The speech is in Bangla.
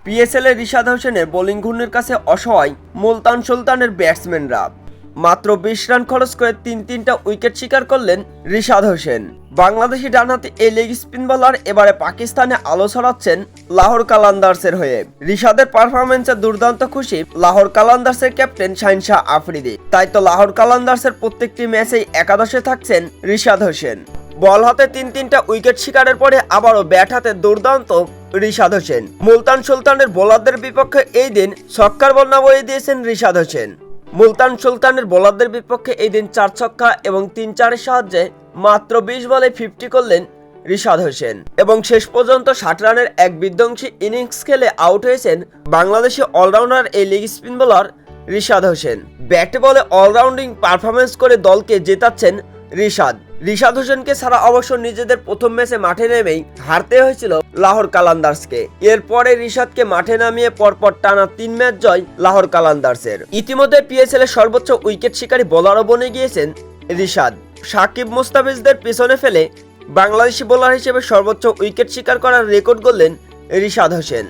পিএসএল এ রিশাদ হোসেনের বোলিং ঘূর্ণির কাছে অসহায় মুলতান সুলতানের ব্যাটসম্যানরা। মাত্র 20 রান খরচ করে তিনটা উইকেট শিকার করলেন রিশাদ হোসেন। বাংলাদেশি ডানহাতি এই লেগ স্পিন বোলার এবারে পাকিস্তানে আলো ছড়াচ্ছেন লাহোর কালান্দার্সের হয়ে। রিশাদের পারফরমেন্সে দুর্দান্ত খুশি লাহোর কালান্দার্সের ক্যাপ্টেন শাহিন শাহ আফ্রিদি। তাই তো লাহোর কালান্দার্সের প্রত্যেকটি ম্যাচেই একাদশে থাকছেন রিশাদ হোসেন। বল হাতে তিনটা উইকেট শিকারের পরে আবারও ব্যাট হাতে দুর্দান্ত রিশাদ হোসেন। মুলতান সুলতানের বোলারদের বিপক্ষে এই দিন ছক্কার বন্যা বয়ে দিয়েছেন রিশাদ হোসেন। মুলতান সুলতানের বোলারদের বিপক্ষে এই দিন 4 ছক্কা এবং 3-4-এর সাহায্যে মাত্র 20 বলে 50 করলেন রিশাদ হোসেন এবং শেষ পর্যন্ত 60 রানের এক বিধ্বংসী ইনিংস খেলে আউট হয়েছেন বাংলাদেশি অলরাউন্ডার এই leg spin bowler Rishad Hossain. ব্যাটে বলে অলরাউন্ডিং পারফরমেন্স করে দলকে জেতাচ্ছেন রিশাদ হোসেনকে ছাড়া অবশ্য নিজেদের প্রথম ম্যাচে মাঠে নেমেই হারতে হয়েছিল লাহোর কালান্দার্সকে। এরপরে রিশাদকে মাঠে নামিয়ে পরপর টানা 3 ম্যাচ জয় লাহোর কালান্দার্সের। ইতিমধ্যে পিএসএল এর সর্বোচ্চ উইকেট শিকারী বোলারও বনে গিয়েছেন রিশাদ। সাকিব মুস্তাফিজদের পেছনে ফেলে বাংলাদেশি বোলার হিসেবে সর্বোচ্চ উইকেট শিকার করার রেকর্ড গড়লেন রিশাদ হোসেন।